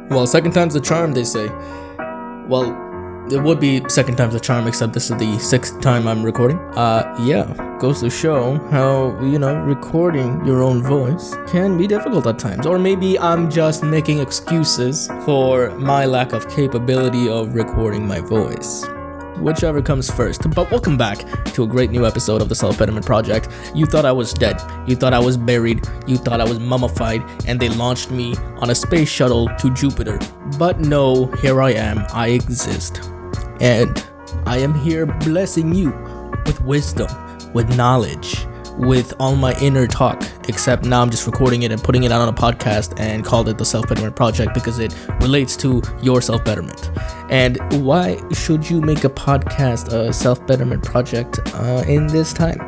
Well, second time's the charm, they say. Well, it would be second time's the charm, except this is the sixth time I'm recording. Yeah, goes to show how, recording your own voice can be difficult at times. Or maybe I'm just making excuses for my lack of capability of recording my voice. Whichever comes first. But welcome back to a great new episode of the Self Betterment Project. You thought I was dead. You thought I was buried. You thought I was mummified. And they launched me on a space shuttle to Jupiter. But no, here I am. I exist. And I am here blessing you with wisdom, with knowledge, with all my inner talk. Except now I'm just recording it and putting it out on a podcast and called it the Self Betterment Project because it relates to your self-betterment. And why should you make a podcast a self-betterment project in this time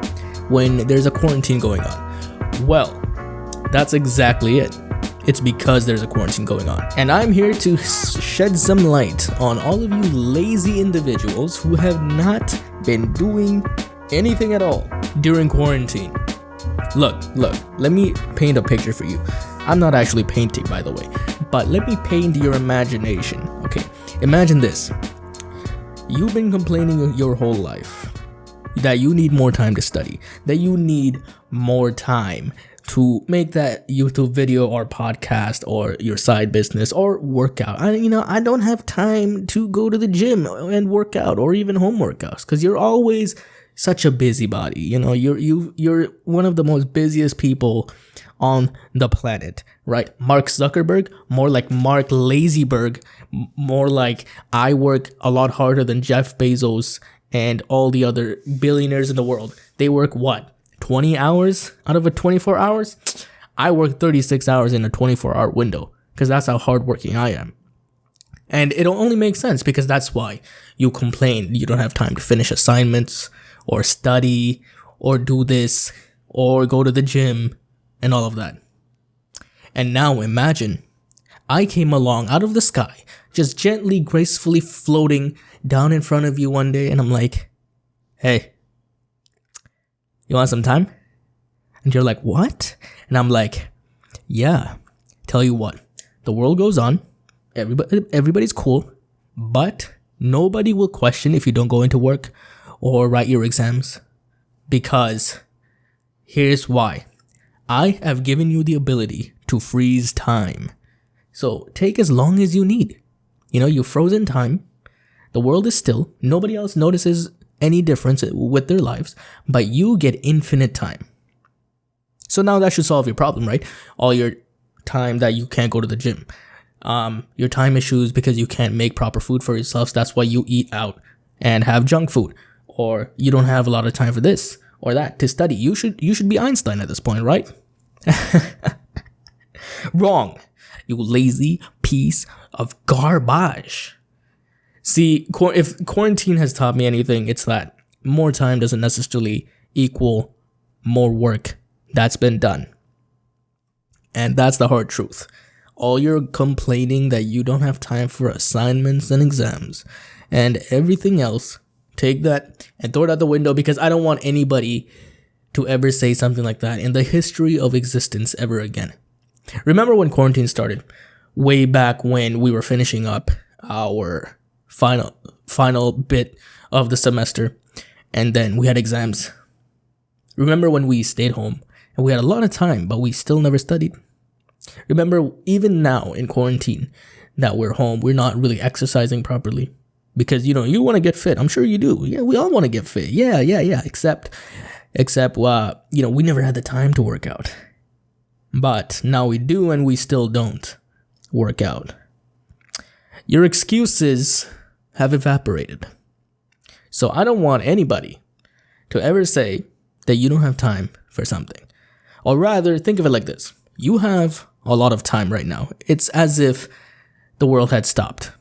when there's a quarantine going on? Well, that's exactly it. It's because there's a quarantine going on. And I'm here to shed some light on all of you lazy individuals who have not been doing anything at all during quarantine. Look, let me paint a picture for you. I'm not actually painting, by the way, but let me paint your imagination. Okay, imagine this. You've been complaining your whole life that you need more time to study, that you need more time to make that YouTube video or podcast or your side business or workout. I don't have time to go to the gym and work out or even home workouts because you're always such a busybody. You're one of the most busiest people on the planet, right? Mark Zuckerberg, more like Mark Lazyberg, more like I work a lot harder than Jeff Bezos and all the other billionaires in the world. They work what? 20 hours out of a 24 hours? I work 36 hours in a 24-hour window because that's how hardworking I am. And it only makes sense because that's why you complain you don't have time to finish assignments or study or do this or go to the gym and all of that. And now imagine I came along out of the sky, just gently, gracefully floating down in front of you one day, and I'm like, hey, you want some time? And you're like, what? And I'm like, yeah, tell you what, the world goes on, everybody's cool, but nobody will question if you don't go into work or write your exams, because here's why. I have given you the ability to freeze time. So take as long as you need. You've frozen time. The world is still. Nobody else notices any difference with their lives, but you get infinite time. So now that should solve your problem, right? All your time that you can't go to the gym. Your time issues because you can't make proper food for yourself. So that's why you eat out and have junk food. Or you don't have a lot of time for this or that to study. You should be Einstein at this point, right? Wrong. You lazy piece of garbage. See, if quarantine has taught me anything, it's that more time doesn't necessarily equal more work that's been done. And that's the hard truth. All your complaining that you don't have time for assignments and exams and everything else, take that and throw it out the window, because I don't want anybody to ever say something like that in the history of existence ever again. Remember when quarantine started? Way back when we were finishing up our final bit of the semester, and then we had exams. Remember when we stayed home and we had a lot of time, but we still never studied? Remember, even now in quarantine that we're home, we're not really exercising properly. Because, you want to get fit. I'm sure you do. Yeah, we all want to get fit. Yeah. Except, we never had the time to work out. But now we do, and we still don't work out. Your excuses have evaporated. So I don't want anybody to ever say that you don't have time for something. Or rather, think of it like this. You have a lot of time right now. It's as if the world had stopped.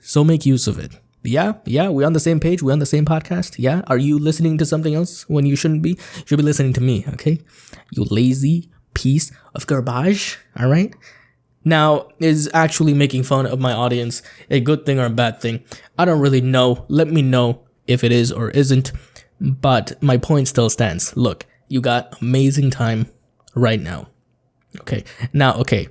So make use of it. Yeah, we're on the same page. We're on the same podcast. Yeah, are you listening to something else when you shouldn't be? You should be listening to me, okay? You lazy piece of garbage, all right? Now, is actually making fun of my audience a good thing or a bad thing? I don't really know. Let me know if it is or isn't. But my point still stands. Look, you got amazing time right now. Okay. Now, okay.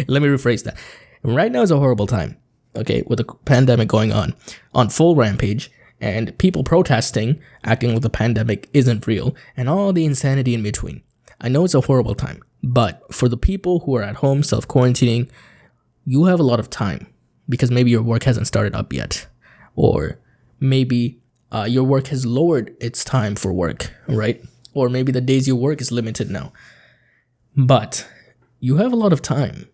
Let me rephrase that. Right now is a horrible time, okay, with the pandemic going on full rampage, and people protesting, acting like the pandemic isn't real, and all the insanity in between. I know it's a horrible time, but for the people who are at home self-quarantining, you have a lot of time because maybe your work hasn't started up yet, or maybe your work has lowered its time for work, right? Or maybe the days you work is limited now. But you have a lot of time.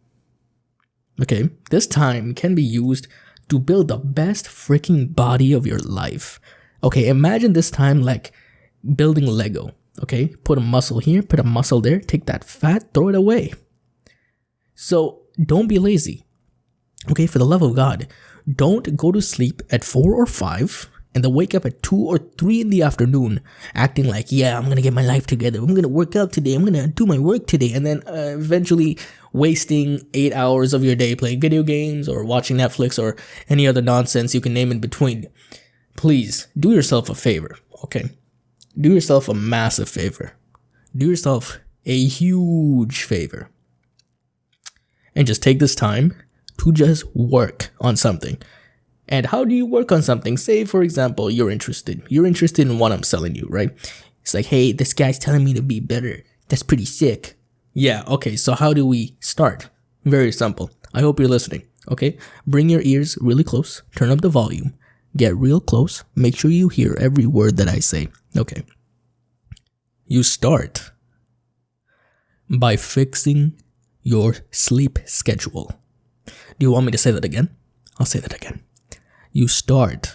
Okay, this time can be used to build the best freaking body of your life. Okay, imagine this time like building Lego. Okay, put a muscle here, put a muscle there, take that fat, throw it away. So don't be lazy. Okay, for the love of God, don't go to sleep at 4 or 5 and then wake up at 2 or 3 in the afternoon acting like, yeah, I'm going to get my life together. I'm going to work out today. I'm going to do my work today. And then eventually wasting 8 hours of your day playing video games or watching Netflix or any other nonsense you can name in between. Please do yourself a favor, okay? Do yourself a massive favor. Do yourself a huge favor. And just take this time to just work on something. And how do you work on something? Say, for example, you're interested. You're interested in what I'm selling you, right? It's like, hey, this guy's telling me to be better. That's pretty sick. Yeah, okay, so how do we start? Very simple. I hope you're listening, okay? Bring your ears really close. Turn up the volume. Get real close. Make sure you hear every word that I say. Okay. You start by fixing your sleep schedule. Do you want me to say that again? I'll say that again. You start,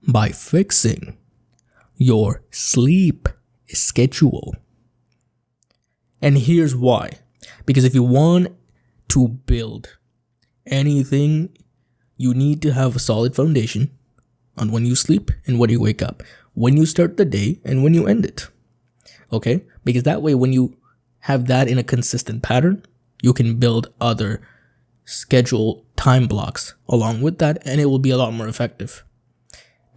by fixing your sleep schedule. And here's why. Because if you want to build anything, you need to have a solid foundation on when you sleep and when you wake up, when you start the day and when you end it. Okay? Because that way, when you have that in a consistent pattern, you can build other schedule time blocks along with that, and it will be a lot more effective.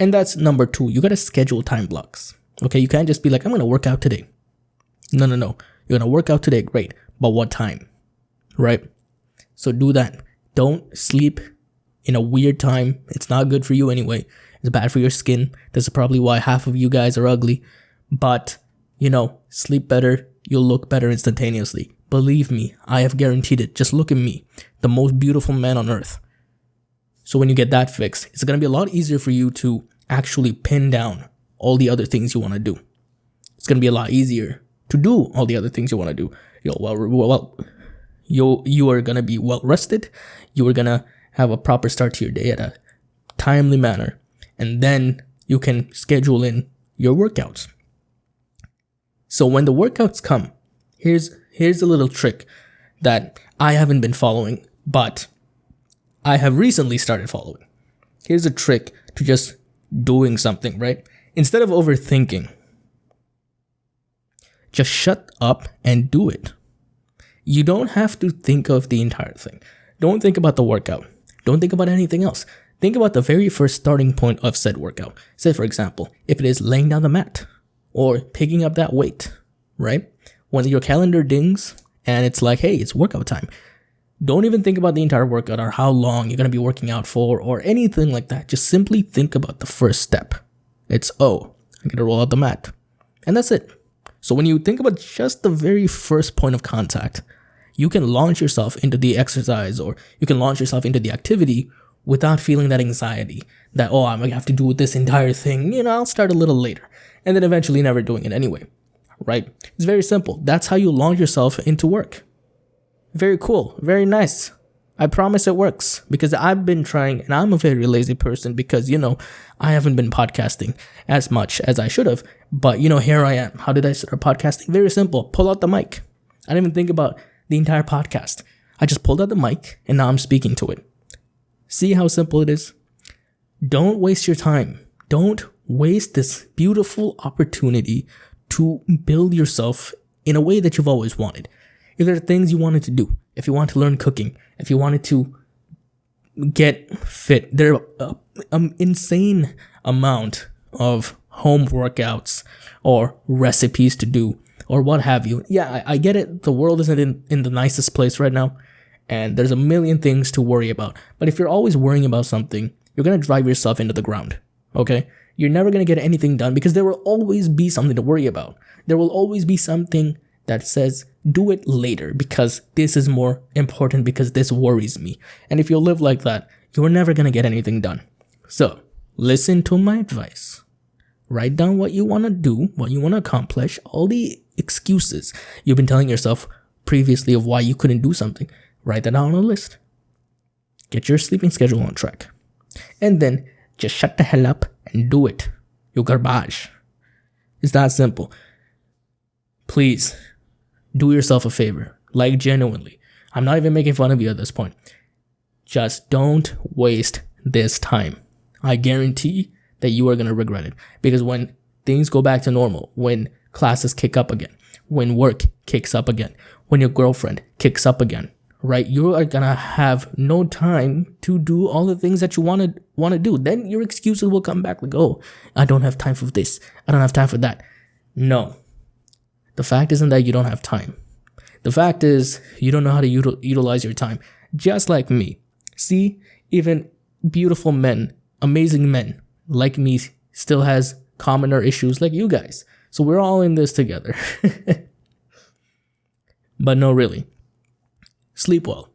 And that's number 2. You got to schedule time blocks. Okay? You can't just be like, I'm going to work out today. No. You're going to work out today. Great. But what time? Right? So do that. Don't sleep in a weird time. It's not good for you anyway. It's bad for your skin. This is probably why half of you guys are ugly. But, sleep better. You'll look better instantaneously. Believe me, I have guaranteed it. Just look at me, the most beautiful man on earth. So when you get that fixed, it's going to be a lot easier for you to actually pin down all the other things you want to do. It's going to be a lot easier to do all the other things you want to do. You are going to be well rested. You are going to have a proper start to your day at a timely manner. And then you can schedule in your workouts. So when the workouts come, here's a little trick that I haven't been following, but I have recently started following. Here's a trick to just doing something, right? Instead of overthinking, just shut up and do it. You don't have to think of the entire thing. Don't think about the workout. Don't think about anything else. Think about the very first starting point of said workout. Say, for example, if it is laying down the mat or picking up that weight, right? When your calendar dings and it's like, hey, it's workout time. Don't even think about the entire workout or how long you're going to be working out for or anything like that. Just simply think about the first step. It's, I'm going to roll out the mat. And that's it. So when you think about just the very first point of contact, you can launch yourself into the exercise or you can launch yourself into the activity without feeling that anxiety that, I'm going to have to do this entire thing. I'll start a little later and then eventually never doing it anyway, right? It's very simple. That's how you launch yourself into work. Very cool. Very nice. I promise it works because I've been trying and I'm a very lazy person because, I haven't been podcasting as much as I should have. But, here I am. How did I start podcasting? Very simple. Pull out the mic. I didn't even think about the entire podcast. I just pulled out the mic and now I'm speaking to it. See how simple it is? Don't waste your time. Don't waste this beautiful opportunity to build yourself in a way that you've always wanted. If there are things you wanted to do, if you want to learn cooking, if you wanted to get fit, there are an insane amount of home workouts or recipes to do or what have you. Yeah, I get it. The world isn't in the nicest place right now, and there's a million things to worry about. But if you're always worrying about something, you're going to drive yourself into the ground, okay? You're never going to get anything done because there will always be something to worry about. There will always be something that says, do it later because this is more important, because this worries me. And if you live like that, you're never going to get anything done. So listen to my advice. Write down what you want to do, what you want to accomplish, all the excuses you've been telling yourself previously of why you couldn't do something. Write that down on a list. Get your sleeping schedule on track. And then just shut the hell up and do it. You garbage. It's that simple. Please do yourself a favor. Like, genuinely. I'm not even making fun of you at this point. Just don't waste this time. I guarantee that you are going to regret it. Because when things go back to normal, when classes kick up again, when work kicks up again, when your girlfriend kicks up again, right? You are going to have no time to do all the things that you want to do. Then your excuses will come back like, oh, I don't have time for this. I don't have time for that. No. The fact isn't that you don't have time. The fact is you don't know how to utilize your time. Just like me. See, even beautiful men, amazing men like me still has commoner issues like you guys. So we're all in this together. But no, really. Sleep well.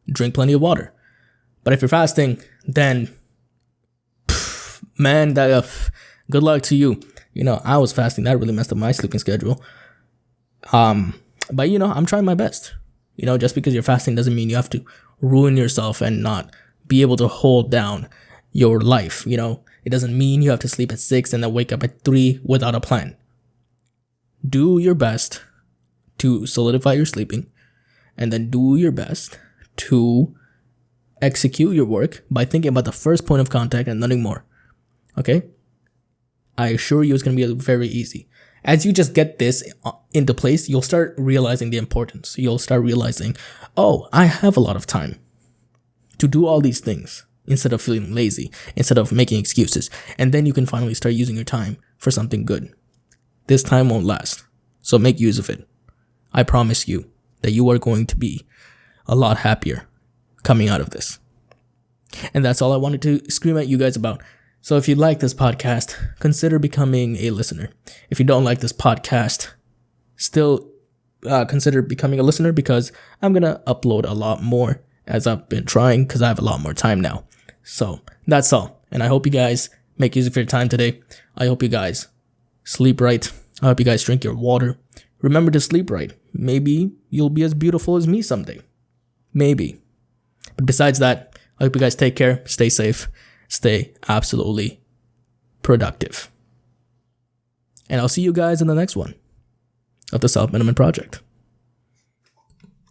Drink plenty of water. But if you're fasting, then, man, good luck to you. I was fasting. That really messed up my sleeping schedule. But I'm trying my best. Just because you're fasting doesn't mean you have to ruin yourself and not be able to hold down your life. It doesn't mean you have to sleep at 6 and then wake up at 3 without a plan. Do your best to solidify your sleeping, and then do your best to execute your work by thinking about the first point of contact and nothing more. Okay? I assure you it's going to be very easy. As you just get this into place, you'll start realizing the importance. You'll start realizing, oh, I have a lot of time to do all these things instead of feeling lazy, instead of making excuses. And then you can finally start using your time for something good. This time won't last, so make use of it. I promise you that you are going to be a lot happier coming out of this. And that's all I wanted to scream at you guys about. So if you like this podcast, consider becoming a listener. If you don't like this podcast, still consider becoming a listener, because I'm going to upload a lot more as I've been trying, because I have a lot more time now. So that's all. And I hope you guys make use of your time today. I hope you guys sleep right. I hope you guys drink your water. Remember to sleep right. Maybe you'll be as beautiful as me someday. Maybe. But besides that, I hope you guys take care, stay safe, stay absolutely productive. And I'll see you guys in the next one of the Self Betterment Project.